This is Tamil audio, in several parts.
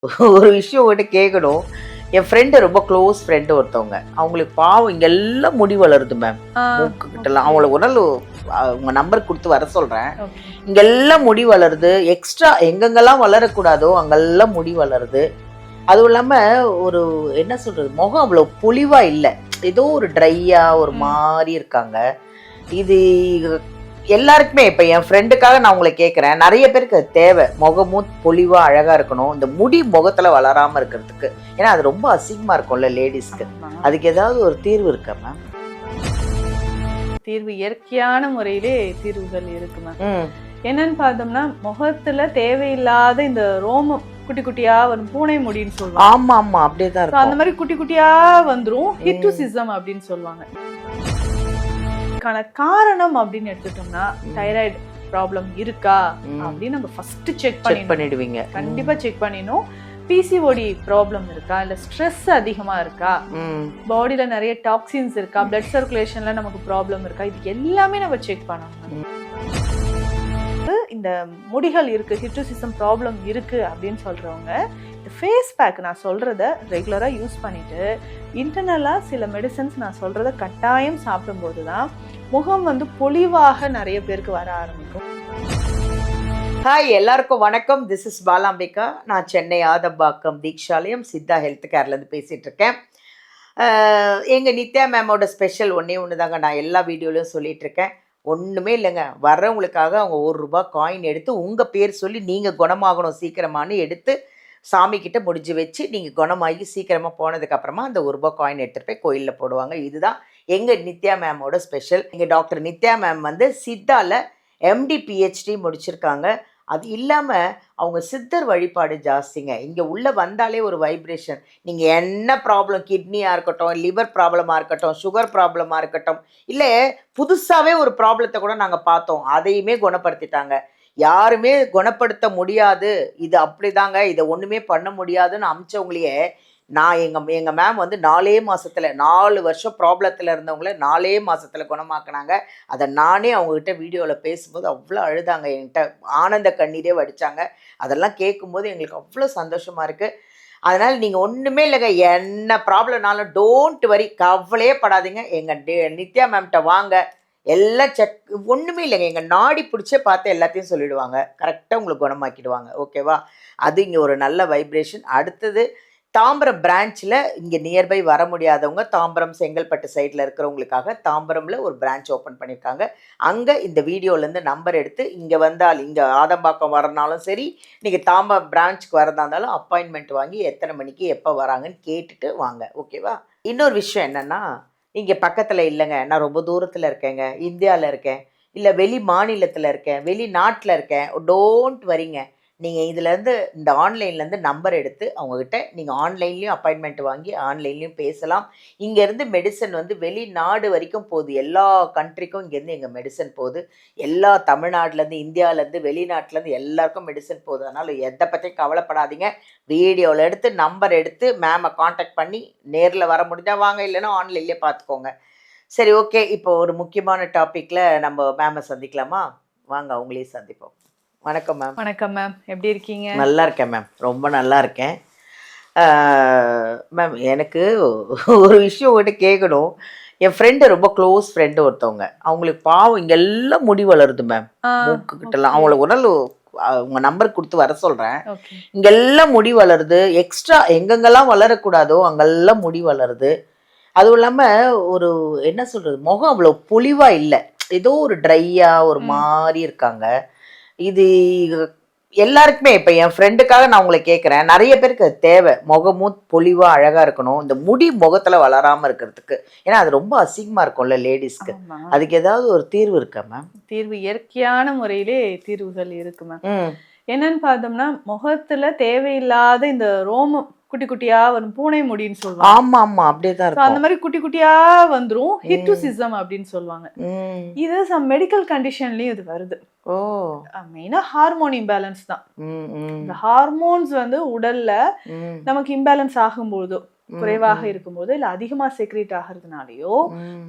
ஒரு விஷயம் உங்ககிட்ட கேட்கணும். என் ஃப்ரெண்டு ரொம்ப க்ளோஸ் ஃப்ரெண்டு ஒருத்தவங்க. அவங்களுக்கு பாவம் இங்கெல்லாம் முடி வளருது மேம். ஆ, மூக்கு கிட்டலாம். ஓகே. அவங்கள ஒரு நாள் உங்க நம்பர் குடுத்து வர சொல்றேன். ஓகே. இங்கெல்லாம் முடி வளருது. எக்ஸ்ட்ரா எங்கெங்கெல்லாம் வளரக்கூடாதோ அங்கெல்லாம் முடி வளருது. அதுவும் இல்லாம ஒரு என்ன சொல்றது? முகம் அவ்வளோ பொலிவா இல்ல. ஏதோ ஒரு ட்ரையா ஒரு ம். மாரி இருக்காங்க. இது எல்லாருக்குமே இப்ப என் ஃப்ரெண்டுக்காக நான் உங்களை கேட்கிறேன். நெறைய பேருக்கு அது தேவை. முகமும் பொலிவா அழகா இருக்கணும். இந்த முடி முகத்துல வளராம இருக்கிறதுக்கு. ஏன்னா அது ரொம்ப அசிங்கமா இருக்கும்ல லேடீஸ்க்கு. ஆமா. அதுக்கு ஏதாவது ஒரு தீர்வு இருக்கா மேம்? தீர்வு இயற்கையான முறையிலே தீர்வுகள் இருக்கு மேம். ம். என்னன்னு பார்த்தோம்னா, முகத்துல தேவையில்லாத இந்த ரோமம் குட்டி குட்டியா வரும் பூனை முடின்னு சொல்லுவாங்க. ஆமா, ஆமா. அப்படியே தான் So, அந்த இருக்கும். மாதிரி குட்டி குட்டியா வந்துரும். ஹிட்டுசிசம் அப்படின்னு சொல்லுவாங்க. இதுக்கான காரணம் அப்படின்னு எடுத்துட்டோம்னா, தைராய்டு ப்ராப்ளம் இருக்கா அப்படின்னு நம்ம ஃபர்ஸ்ட் செக் செக் பண்ணிடணும். பண்ணிடுவீங்க. கண்டிப்பா செக் பண்ணிடணும். பிசிஓடி ப்ராப்ளம் இருக்கா, இல்ல ஸ்ட்ரெஸ் அதிகமா இருக்கா, ம். பாடியில நிறைய டாக்ஸின்ஸ் இருக்கா, பிளட் சர்க்குலேஷன்ல நமக்கு ப்ராப்ளம் இருக்கா, இது எல்லாமே நம்ம செக் பண்ணணும். இந்த முடிகள் இருக்கு, ஹிட்டுசிசம் ப்ராப்ளம் இருக்கு அப்படின்னு சொல்றவங்க இந்த ஃபேஸ் பேக் நான் சொல்றத ரெகுலரா யூஸ் பண்ணிட்டு இன்டர்னலா சில மெடிசன்ஸ் நான் சொல்றத கட்டாயம் சாப்பிடும்போது தான் முகம் வந்து பொலிவாக நிறைய பேருக்கு வர ஆரம்பிக்கும். ஹாய் எல்லாருக்கும் வணக்கம். This is Balambika. நான் சென்னை ஆதம்பாக்கம் தீக்ஷாலயம் சித்தா ஹெல்த் கேர்லேருந்து பேசிகிட்டு இருக்கேன். எங்கள் நித்யா மேமோட ஸ்பெஷல் ஒன்றே ஒன்று தாங்க. நான் எல்லா வீடியோலையும் சொல்லிட்டு இருக்கேன். ஒன்றுமே இல்லைங்க. வர்றவங்களுக்காக அவங்க ₹1 காயின் எடுத்து உங்கள் பேர் சொல்லி நீங்கள் குணமாகணும் சீக்கிரமானு எடுத்து சாமிக்கிட்ட முடிஞ்சு வச்சு நீங்கள் குணமாகி சீக்கிரமாக போனதுக்கப்புறமா அந்த ₹1 காயின் எடுத்துகிட்டு போய் கோயிலில் போடுவாங்க. இதுதான் எங்கள் நித்யா மேமோட ஸ்பெஷல். எங்கள் டாக்டர் நித்யா மேம் வந்து சித்தாவில் எம்டி பிஹெச்டி முடிச்சிருக்காங்க. அது இல்லாமல் அவங்க சித்தர் வழிபாடு ஜாஸ்திங்க. இங்கே உள்ளே வந்தாலே ஒரு வைப்ரேஷன். நீங்கள் என்ன ப்ராப்ளம், கிட்னியாக இருக்கட்டும், லிவர் ப்ராப்ளமாக இருக்கட்டும், சுகர் ப்ராப்ளமாக இருக்கட்டும், இல்லை புதுசாகவே ஒரு ப்ராப்ளத்தை கூட நாங்கள் பார்த்தோம். அதையுமே குணப்படுத்திட்டாங்க. யாருமே குணப்படுத்த முடியாது, இது அப்படிதாங்க, இதை ஒன்றுமே பண்ண முடியாதுன்னு அமிச்சவங்களையே நான் எங்கள் மேம் வந்து 4 மாதத்தில் 4 வருஷம் ப்ராப்ளத்தில் இருந்தவங்கள 4 மாதத்தில் குணமாக்குனாங்க. அதை நானே அவங்கக்கிட்ட வீடியோவில் பேசும்போது அவ்வளோ அழுதாங்க. என்கிட்ட ஆனந்த கண்ணீரே வடித்தாங்க. அதெல்லாம் கேட்கும்போது எங்களுக்கு அவ்வளோ சந்தோஷமாக இருக்குது. அதனால் நீங்கள் ஒன்றுமே இல்லைங்க, என்ன ப்ராப்ளம்னாலும் டோன்ட் வரி, கவலையே படாதீங்க. எங்கள் நித்யா மேம்கிட்ட வாங்க, எல்லாம் செக். ஒன்றுமே இல்லைங்க, எங்கள் நாடி பிடிச்சே பார்த்து எல்லாத்தையும் சொல்லிவிடுவாங்க. கரெக்டாக உங்களுக்கு குணமாக்கிடுவாங்க. ஓகேவா? அது இங்கே ஒரு நல்ல வைப்ரேஷன். அடுத்தது தாம்பரம் பிரான்ச்சில் இங்கே நியர்பை வர முடியாதவங்க, தாம்பரம் செங்கல்பட்டு சைடில் இருக்கிறவங்களுக்காக தாம்பரமில் ஒரு பிரான்ச் ஓப்பன் பண்ணியிருக்காங்க. அங்கே இந்த வீடியோலேருந்து நம்பர் எடுத்து இங்கே வந்தால், இங்கே ஆதம்பாக்கம் வரனாலும் சரி, நீங்கள் தாம்பரம் பிரான்ச்சுக்கு வரதா இருந்தாலும் அப்பாயின்மெண்ட் வாங்கி எத்தனை மணிக்கு எப்போ வராங்கன்னு கேட்டுட்டு வாங்க. ஓகேவா? இன்னொரு விஷயம் என்னென்னா, இங்கே பக்கத்தில் இல்லைங்க, நான் ரொம்ப தூரத்தில் இருக்கேங்க, இந்தியாவில் இருக்கேன், இல்லை வெளி மாநிலத்தில் இருக்கேன், வெளிநாட்டில் இருக்கேன், டோன்ட் வரிங்க. நீங்கள் இதுலேருந்து இந்த ஆன்லைன்லேருந்து நம்பர் எடுத்து அவங்கக்கிட்ட நீங்கள் ஆன்லைன்லேயும் அப்பாயின்மெண்ட் வாங்கி ஆன்லைன்லேயும் பேசலாம். இங்கேருந்து மெடிசன் வந்து வெளிநாடு வரைக்கும் போகுது. எல்லா கண்ட்ரிக்கும் இங்கேருந்து எங்கள் மெடிசன் போகுது. எல்லா தமிழ்நாட்டிலேருந்து, இந்தியாவிலேருந்து, வெளிநாட்டிலேருந்து எல்லாருக்கும் மெடிசன் போகுது. அதனால் எதை பற்றியும் கவலைப்படாதீங்க. வீடியோவில் எடுத்து நம்பர் எடுத்து மேமை காண்டாக்ட் பண்ணி நேரில் வர முடிஞ்சால் வாங்க, இல்லைன்னா ஆன்லைன்லேயே பார்த்துக்கோங்க. சரி, ஓகே. இப்போ ஒரு முக்கியமான டாப்பிக்கில் நம்ம மேமை சந்திக்கலாமா? வாங்க அவங்களையும் சந்திப்போம். வணக்கம் மேம். வணக்கம் மேம், எப்படி இருக்கீங்க? நல்லா இருக்கேன் மேம், ரொம்ப நல்லா இருக்கேன். மேம், எனக்கு ஒரு விஷயம் உங்கள்கிட்ட கேட்கணும். என் ஃப்ரெண்டு ரொம்ப க்ளோஸ் ஃப்ரெண்டு ஒருத்தவங்க. அவங்களுக்கு பாவம் இங்கெல்லாம் முடி வளருது மேம். ஆ, மூக்கு கிட்டலாம். அவங்கள ஒரு நாள் உங்கள் நம்பர் கொடுத்து வர சொல்கிறேன். ஓகே. இங்கெல்லாம் முடி வளருது. எக்ஸ்ட்ரா எங்கெங்கெல்லாம் வளரக்கூடாதோ அங்கெல்லாம் முடி வளருது. அதுவும் இல்லாமல் ஒரு என்ன சொல்கிறது, முகம் அவ்வளோ பொலிவாக இல்லை. ஏதோ ஒரு ட்ரையா ஒரு மாதிரி இருக்காங்க. இது எல்லாருக்குமே இப்போ என் ஃப்ரெண்டுக்காக நான் உங்களை கேட்குறேன். நிறைய பேருக்கு அது தேவை. முகமும் பொலிவாக அழகாக இருக்கணும். இந்த முடி முகத்தில் வளராமல் இருக்கிறதுக்கு. ஏன்னா அது ரொம்ப அசிங்கமாக இருக்கும்ல லேடிஸ்க்கு. ஆமா. அதுக்கு ஏதாவது ஒரு தீர்வு இருக்கா மேம்? தீர்வு இயற்கையான முறையிலே தீர்வுகள் இருக்கு மேம். ம். என்னன்னு பார்த்தோம்னா, முகத்துல தேவையில்லாத இந்த ரோமம் குட்டி குட்டியா வரும் பூனை முடின்னு சொல்லுவாங்க. ஆமாம், ஆமாம். அப்படியே தான் So, அந்த இருக்கும். மாதிரி குட்டி குட்டியா வந்துரும். ஹிட்டுசிசம் அப்படின்னு சொல்லுவாங்க. ம். இது சம் மெடிக்கல் கண்டிஷன்லயும் இது வருது. ஓ. மெயினா ஹார்மோன் இம்பேலன்ஸ் தான். ம். ம். இந்த ஹார்மோன்ஸ் வந்து உடல்ல ம். நமக்கு இம்பேலன்ஸ் ஆகும்போதோ, குறைவாக இருக்கும்போது, இல்ல அதிகமா செக்ரேட் ஆகிறதுனாலயோ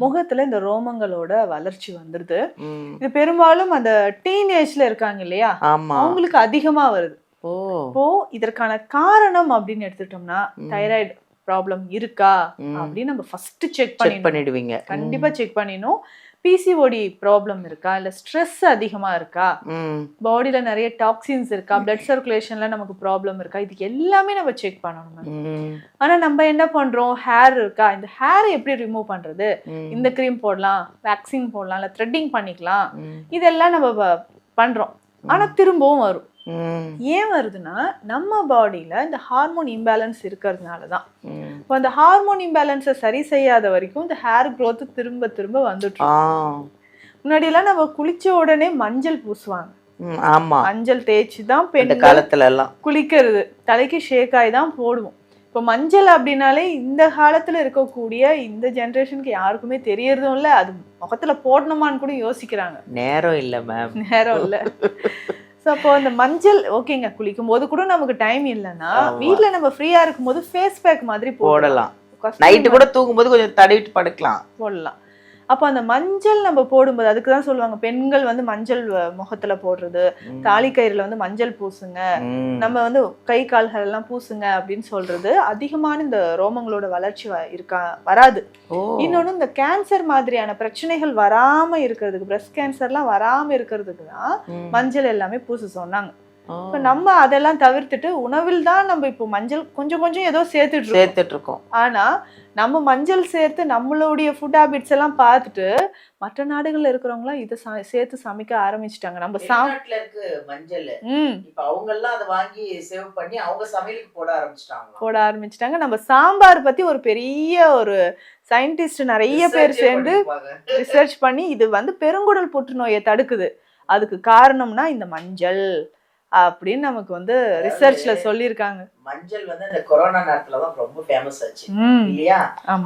முகத்துல இந்த ரோமங்களோட வளர்ச்சி வந்துருது. ம். இது பெரும்பாலும் அந்த டீனேஜ்ல இருக்காங்க இல்லையா, ஆமாம். அவங்களுக்கு அதிகமா வருது. ஓ இப்போ இதற்கான காரணம் அப்படின்னு எடுத்துட்டோம்னா தைராய்டு ப்ராப்ளம் இருக்கா அப்படின்னு நம்ம ஃபர்ஸ்ட் செக் பண்ணிடுவீங்க. கண்டிப்பா செக் பண்ணிடணும். பிசிஓடி ப்ராப்ளம் இருக்கா, இல்ல ஸ்ட்ரெஸ் அதிகமா இருக்கா, பாடியில நிறைய டாக்ஸின்ஸ் இருக்கா, பிளட் சர்க்குலேஷன்ல நமக்கு ப்ராப்ளம் இருக்கா, இது எல்லாமே நம்ம செக் பண்ணணும். ஆனா நம்ம என்ன பண்றோம், ஹேர் இருக்கா, இந்த ஹேரை எப்படி ரிமூவ் பண்றது, இந்த க்ரீம் போடலாம், வேக்சின் போடலாம், இல்ல த்ரெட்டிங் பண்ணிக்கலாம், இதெல்லாம் நம்ம பண்றோம். ஆனா திரும்பவும் வரும். ஏன் வருதுன்னா நம்ம பாடியில இந்த ஹார்மோன் இம்பேலன்ஸ் இருக்கிறதுனால தான். இப்போ அந்த ஹார்மோன் இம்பேலன்ஸை சரி செய்யாத வரைக்கும் இந்த ஹேர் க்ரோத் திரும்ப திரும்ப வந்துட்டு முன்னாடி எல்லாம் நம்ம குளிச்ச உடனே மஞ்சள் பூசுவாங்க. மஞ்சள் தேய்ச்சி தான் பெண்கள் காலத்துல எல்லாம் குளிக்கிறது, தலைக்கு ஷேக் ஆகி தான் போடுவோம். இப்போ மஞ்சள் அப்படின்னாலே இந்த காலத்துல இருக்கக்கூடிய இந்த ஜென்ரேஷனுக்கு யாருக்குமே தெரியறதும் இல்லை, அது முகத்துல போடணுமான்னு கூட யோசிக்கிறாங்க. நேரம் இல்லை மேம், நேரம் இல்லை. ஸோ அப்போ அந்த மஞ்சள் ஓகேங்க, குளிக்கும் போது கூட நமக்கு டைம் இல்லைன்னா வீட்டில் நம்ம ஃப்ரீயா இருக்கும் போது ஃபேஸ் பேக் மாதிரி போடலாம். நைட்டு கூட தூங்கும்போது கொஞ்சம் தடவிட்டு படுக்கலாம், போடலாம். அப்போ அந்த மஞ்சள் நம்ம போடும்போது அதுக்கு தான் சொல்லுவாங்க பெண்கள் வந்து மஞ்சள் முகத்துல போடுறது, தாலி கயிறுல வந்து மஞ்சள் பூசுங்க, நம்ம வந்து கை கால்கள் எல்லாம் பூசுங்க அப்படின்னு சொல்றது அதிகமான இந்த ரோமங்களோட வளர்ச்சி வராது. இன்னொன்னு இந்த கேன்சர் மாதிரியான பிரச்சனைகள் வராம இருக்கிறதுக்கு, பிரஸ்ட் கேன்சர்லாம் வராம இருக்கிறதுக்கு தான் மஞ்சள் எல்லாமே பூச சொன்னாங்க. இப்ப நம்ம அதெல்லாம் தவிர்த்துட்டு உணவில் தான் நம்ம இப்போ மஞ்சள் கொஞ்சம் கொஞ்சம் ஏதோ சேர்த்துட்டு இருக்கோம். ஆனா நம்ம மஞ்சள் சேர்த்து நம்மளுடைய ஃபுட் ஹேபிட்ஸ் எல்லாம் பார்த்துட்டு மற்ற நாடுகள்ல இருக்கிறவங்களாம் இதை சேர்த்து சமைக்க ஆரம்பிச்சிட்டாங்க. நம்ம சாப்பாட்டுல இருக்கு மஞ்சள், இப்ப அவங்க எல்லாம் அதை வாங்கி சேவ் பண்ணி அவங்க சமையலுக்கு போட ஆரம்பிச்சிட்டாங்க. நம்ம சாம்பார் பத்தி ஒரு பெரிய ஒரு சயின்டிஸ்ட் நிறைய பேர் சேர்ந்து ரிசர்ச் பண்ணி இது வந்து பெருங்குடல் புற்றுநோயை தடுக்குது, அதுக்கு காரணம்னா இந்த மஞ்சள் அப்படின்னு நமக்கு வந்து ரிசர்ச்ல சொல்லிருக்காங்க. மஞ்சள் வந்து அந்த கொரோனா நேரத்துல தான் ரொம்ப ஃபேமஸ் ஆச்சு இல்லையா?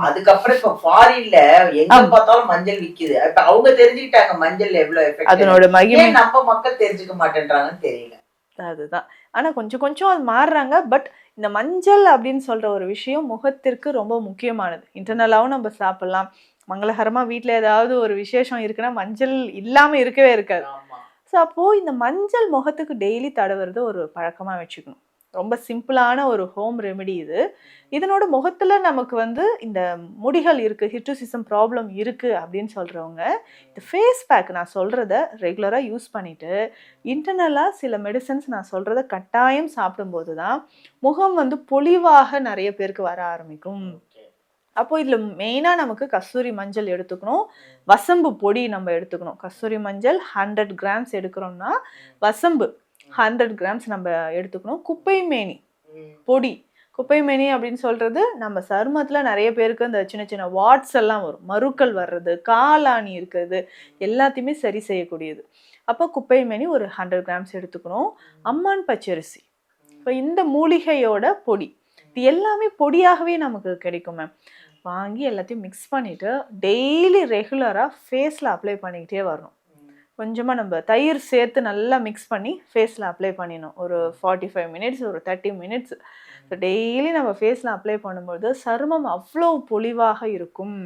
அதுக்கப்புறம் இப்ப ஃபாரின்ல எங்க பார்த்தாலும் மஞ்சள் விக்குது. இப்ப அவங்க தெரிஞ்சுக்கிட்டாங்க மஞ்சள் எவ்வளவு எஃபெக்ட், அதனோட மகிமை நம்ம மக்கள் தெரிஞ்சுக்க மாட்டேன்றாங்கன்னு தெரியல. அதுதான். ஆனா கொஞ்சம் கொஞ்சம் அது மாறுறாங்க. பட் இந்த மஞ்சள் அப்படின்னு சொல்ற ஒரு விஷயம் முகத்திற்கு ரொம்ப முக்கியமானது. இன்டர்னலாவும் நம்ம சாப்பிடலாம், மங்களகரமா வீட்டுல ஏதாவது ஒரு விசேஷம் இருக்குன்னா மஞ்சள் இல்லாம இருக்கவே இருக்காது. ஸோ அப்போது இந்த மஞ்சள் முகத்துக்கு டெய்லி தடவுறது ஒரு பழக்கமாக வச்சுக்கணும். ரொம்ப சிம்பிளான ஒரு ஹோம் ரெமெடி இது. இதனோட முகத்தில் நமக்கு வந்து இந்த முடிகள் இருக்குது, ஹிர்சுட்டிசம் ப்ராப்ளம் இருக்குது அப்படின்னு சொல்கிறவங்க இந்த ஃபேஸ் பேக் நான் சொல்கிறத ரெகுலராக யூஸ் பண்ணிவிட்டு இன்டர்னலாக சில மெடிசன்ஸ் நான் சொல்கிறத கட்டாயம் சாப்பிடும்போது தான் முகம் வந்து பொலிவாக நிறைய பேருக்கு வர ஆரம்பிக்கும். அப்போ இதில் மெயினாக நமக்கு கஸ்தூரி மஞ்சள் எடுத்துக்கணும், வசம்பு பொடி நம்ம எடுத்துக்கணும். கஸ்தூரி மஞ்சள் 100 கிராம்ஸ் எடுக்கிறோம்னா வசம்பு 100 கிராம்ஸ் நம்ம எடுத்துக்கணும். குப்பை மேனி பொடி, குப்பை மேனி அப்படின்னு சொல்கிறது நம்ம சருமத்தில் நிறைய பேருக்கு இந்த சின்ன சின்ன வாட்ஸ் எல்லாம் வரும், மருக்கள் வர்றது, காலாணி இருக்கிறது எல்லாத்தையுமே சரி செய்யக்கூடியது. அப்போ குப்பை மேனி ஒரு 100 கிராம்ஸ் எடுத்துக்கணும். அம்மான் பச்சரிசி, இப்போ இந்த மூலிகையோட பொடி, இது எல்லாமே பொடியாகவே நமக்கு கிடைக்கும் மேம். வாங்கி எல்லாத்தையும் மிக்ஸ் பண்ணிவிட்டு டெய்லி ரெகுலராக ஃபேஸில் அப்ளை பண்ணிக்கிட்டே வரணும். கொஞ்சமாக நம்ம தயிர் சேர்த்து நல்லா மிக்ஸ் பண்ணி ஃபேஸில் அப்ளை பண்ணிடணும். ஒரு 45 மினிட்ஸ், ஒரு 30 மினிட்ஸ் டெய்லி நம்ம ஃபேஸில் அப்ளை பண்ணும்போது சருமம் அவ்வளோ பொலிவாக இருக்கும்,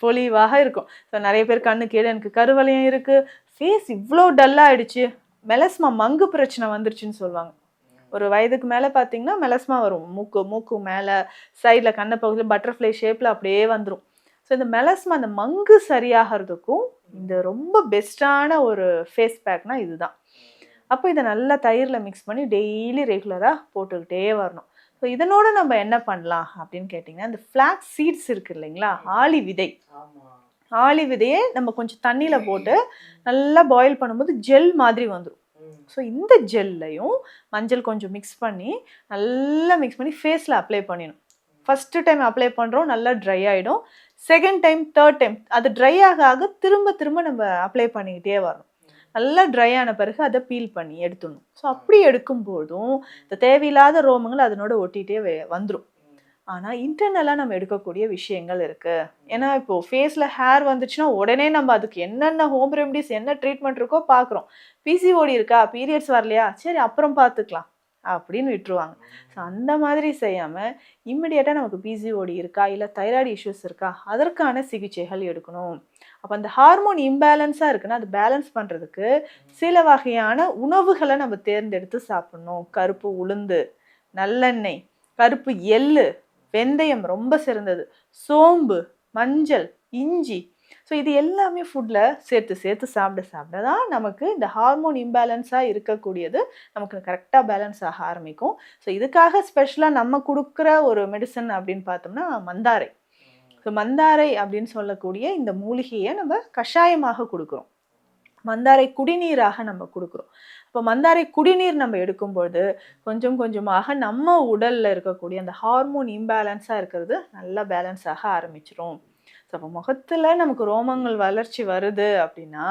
பொலிவாக இருக்கும். ஸோ நிறைய பேர் கண்ணு கீழே எனக்கு கருவளையம் இருக்குது, ஃபேஸ் இவ்வளோ டல்லாக ஆயிடுச்சு, மெலஸ்மா மங்கு பிரச்சனை வந்துருச்சுன்னு சொல்லுவாங்க. ஒரு வயதுக்கு மேலே பார்த்தீங்கன்னா மெலஸ்மா வரும், மூக்கு மேலே சைடில் கண்ணை பகுதியில் பட்டர்ஃப்ளை ஷேப்பில் அப்படியே வந்துடும். ஸோ இந்த மெலஸ்மா அந்த மங்கு சரியாகிறதுக்கும் இந்த ரொம்ப பெஸ்ட்டான ஒரு ஃபேஸ் பேக்னா இதுதான். அப்போ இதை நல்லா தயிரில் மிக்ஸ் பண்ணி டெய்லி ரெகுலராக போட்டுக்கிட்டே வரணும். ஸோ இதனோட நம்ம என்ன பண்ணலாம் அப்படின்னு கேட்டிங்கன்னா, இந்த ஃப்ளாக்ஸ் சீட்ஸ் இருக்குது இல்லைங்களா, ஆளி விதை, ஆளி விதையை நம்ம கொஞ்சம் தண்ணியில் போட்டு நல்லா பாயில் பண்ணும்போது ஜெல் மாதிரி வந்துடும். ஸோ இந்த ஜெல்லையும் மஞ்சள் கொஞ்சம் மிக்ஸ் பண்ணி நல்லா மிக்ஸ் பண்ணி ஃபேஸில் அப்ளை பண்ணிடணும். ஃபஸ்ட்டு டைம் அப்ளை பண்ணுறோம், நல்லா ட்ரை ஆகிடும். செகண்ட் டைம், தேர்ட் டைம் அது ட்ரை ஆக திரும்ப திரும்ப நம்ம அப்ளை பண்ணிக்கிட்டே வரணும். நல்லா ட்ரை ஆன பிறகு அதை பீல் பண்ணி எடுத்துடணும். ஸோ அப்படி எடுக்கும்போதும் இந்த தேவையில்லாத ரோமங்கள் அதனோட ஒட்டிகிட்டே வந்துடும். ஆனால் இன்டர்னலாக நம்ம எடுக்கக்கூடிய விஷயங்கள் இருக்குது. ஏன்னா இப்போது ஃபேஸில் ஹேர் வந்துச்சுன்னா உடனே நம்ம அதுக்கு என்னென்ன ஹோம் ரெமடிஸ், என்ன ட்ரீட்மெண்ட் இருக்கோ பார்க்குறோம். பிசிஓடி இருக்கா, பீரியட்ஸ் வரலையா, சரி அப்புறம் பார்த்துக்கலாம் அப்படின்னு விட்டுருவாங்க. ஸோ அந்த மாதிரி செய்யாமல் இம்மிடியேட்டாக நமக்கு பிசிஓடி இருக்கா, இல்லை தைராய்டு இஷ்யூஸ் இருக்கா, அதற்கான சிகிச்சைகள் எடுக்கணும். அப்போ அந்த ஹார்மோன் இம்பேலன்ஸாக இருக்குன்னா அது பேலன்ஸ் பண்ணுறதுக்கு சில வகையான உணவுகளை நம்ம தேர்ந்தெடுத்து சாப்பிடணும். கருப்பு உளுந்து, நல்லெண்ணெய், கருப்பு எள்ளு, வெந்தயம் ரொம்ப சிறந்தது, சோம்பு, மஞ்சள், இஞ்சி. ஸோ இது எல்லாமே ஃபுட்டில் சேர்த்து சாப்பிட தான் நமக்கு இந்த ஹார்மோன் இம்பேலன்ஸாக இருக்கக்கூடியது நமக்கு கரெக்டாக பேலன்ஸ் ஆக ஆரம்பிக்கும். ஸோ இதுக்காக ஸ்பெஷலாக நம்ம கொடுக்குற ஒரு மெடிசன் அப்படின்னு பார்த்தோம்னா மந்தாரை. ஸோ மந்தாரை அப்படின்னு சொல்லக்கூடிய இந்த மூலிகையை நம்ம கஷாயமாக கொடுக்குறோம், மந்தாரை குடிநீராக நம்ம கொடுக்குறோம். இப்போ மந்தாரை குடிநீர் நம்ம எடுக்கும்பொழுது கொஞ்சம் கொஞ்சமாக நம்ம உடலில் இருக்கக்கூடிய அந்த ஹார்மோன் இம்பேலன்ஸாக இருக்கிறது நல்லா பேலன்ஸ் ஆக ஆரம்பிச்சிடும். ஸோ அப்போ முகத்தில் நமக்கு ரோமங்கள் வளர்ச்சி வருது அப்படின்னா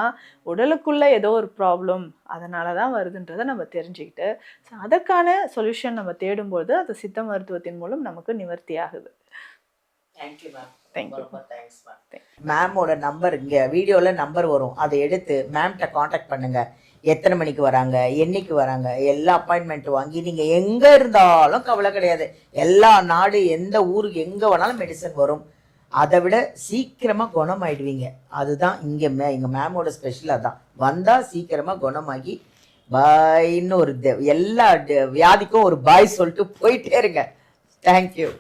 உடலுக்குள்ளே ஏதோ ஒரு ப்ராப்ளம் அதனால தான் வருதுன்றதை நம்ம தெரிஞ்சுக்கிட்டு ஸோ அதற்கான சொல்யூஷன் நம்ம தேடும்போது அது சித்த மருத்துவத்தின் மூலம் நமக்கு நிவர்த்தி ஆகுது. Thank you ma'am. தேங்க்யூ. ரொம்ப தேங்க்ஸ் மேம். மேமோட நம்பர் இங்கே வீடியோவில் நம்பர் வரும், அதை எடுத்து மேம்கிட்ட காண்டாக்ட் பண்ணுங்கள். எத்தனை மணிக்கு வராங்க, என்னைக்கு வராங்க, எல்லா அப்பாயின்மெண்ட் வாங்கி நீங்கள் எங்கே இருந்தாலும் கவலை கிடையாது. எல்லா நாடு எந்த ஊருக்கு எங்கே வேணாலும் மெடிசன் வரும். அதை விட சீக்கிரமாக குணமாயிடுவீங்க. அதுதான் இங்கே எங்கள் மேமோட ஸ்பெஷல். அதான் வந்தால் சீக்கிரமாக குணமாகி பாய்ன்னு ஒரு எல்லா வியாதிக்கும் ஒரு பாய் சொல்லிட்டு போயிட்டே இருங்க. தேங்க்யூ.